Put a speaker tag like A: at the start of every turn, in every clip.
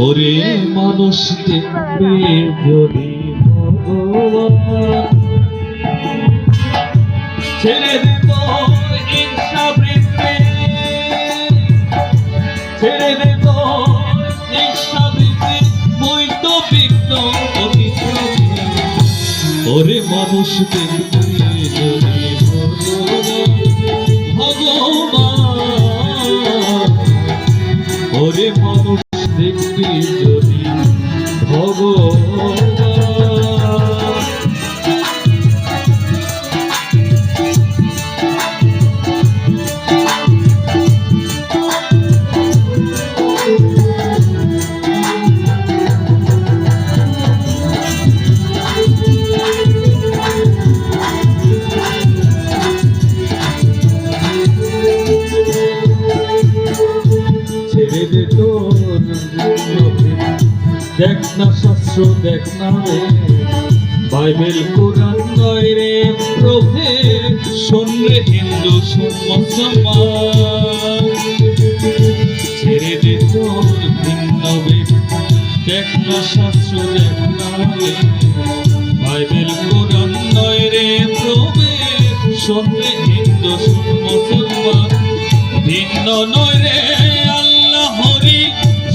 A: ওরে মানুষ দেখবে যদি ভগবান ছেড়ে দেব হিংসা বৃত্তি, ছেড়ে দেব হিংসা বৃত্তি, বৈত বিঘ্ন ওরে মানুষ দেখবে যদি ভগবান, ওরে মানুষ দেখবে যদি ভগবান। দেখ না শাস্ত্র, দেখ না রে বাইবেল কোরআন নয় রে প্রভে, শোন রে হিন্দু শোন মুসলমান, ছেড়ে দে তোর ভিন্ন বেদ। দেখ না শাস্ত্র, দেখ না রে বাইবেল কোরআন নয় রে প্রভে, শোন রে হিন্দু শোন মুসলমান, ভিন্ন নয় রে আল্লাহ হরি,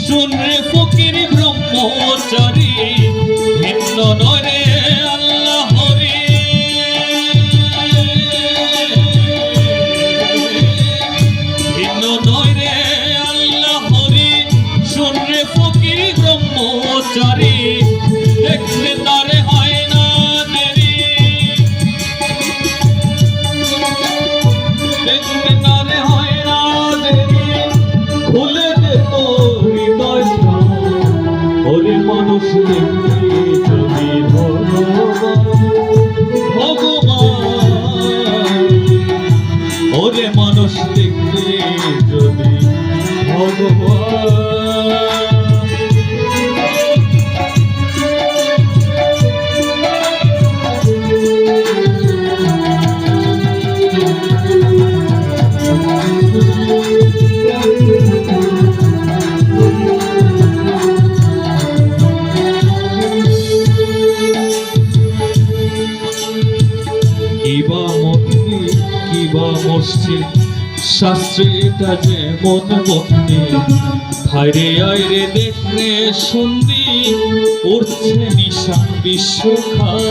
A: শোন রে ফকির ব্রহ্মচারী, ভিন্ন নয় রে আল্লাহ হরি, ভিন্ন নয় রে আল্লাহ হরি, শোন রে ফকির ব্রহ্মচারী, দেখতে তারে হয় না দেরি, দেখতে তারে হয় না দেরি, খুলে দে তোর হৃদয় ওরে মানুষ দেখবে যদি ভগবান, ভগবান, ওরে মানুষ দেখবে যদি ভগবান। কিবা মন্দির কিবা মসজিদ, শাস্ত্রে এটা যেমন মন্দির, ভাইরে আইরে দেখলে সন্ধি উঠছে নিশান বিশ্বখান।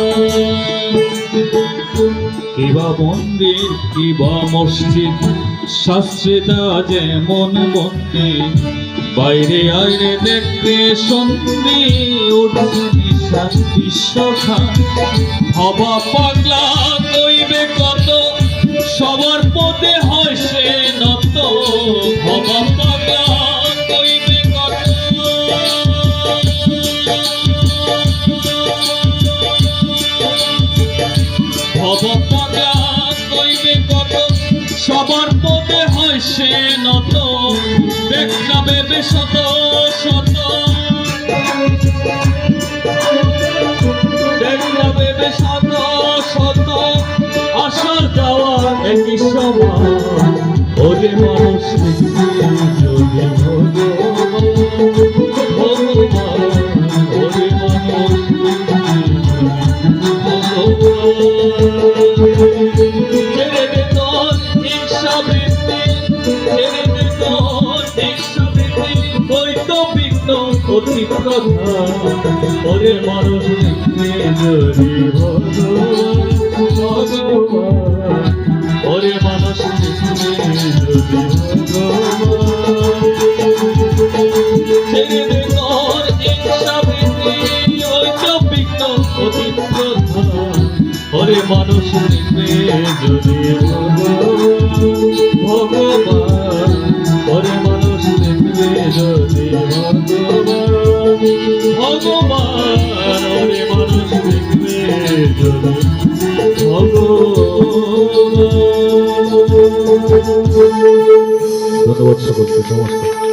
A: কিবা মন্দির কিবা মসজিদ, শাস্ত্রেটা যেমন মন্দির, বাইরে আইরে দেখতে সন্ধি উঠছে নিশান বিশ্বখান। হবা পাগলা কইবে কত, সবার পথে হয় সে নত, হবা পাগলা কইবে কত, হবা পাগলা কইবে কত, সবার পথে হয় সে নত, দেখ না ভেবে শত শত, দেখ না ভেবে শত শত, আসার যাওয়া একই সমান, ওরে মানুষ দেখবে যদি ভগবান, ভগবান, ওরে মানুষ দেখবে ভগবান। ছেড়ে দে তোর হিংসা বৃত্তি, ছেড়ে দে তোর হিংসা বৃত্তি, বৈত বিঘ্ন অতি প্রধান, ওরে মানুষ দেখবে যদি ভগবান, ভগবান, ওরে মানুষ দেখবে যদি ভগবান। ছেড়ে দে তোর হিংসা বৃত্তি, বৈত বিঘ্ন অতি প্রধান, ওরে মানুষ দেখবে যদি ভগবান, ভগবান, ওরে মানুষ দেখবে যদি ভগবান, ভগবান, ওরে মানুষ দেখবে যদি ভগবান। ধন্যবাদ সকলকে, নমস্কার।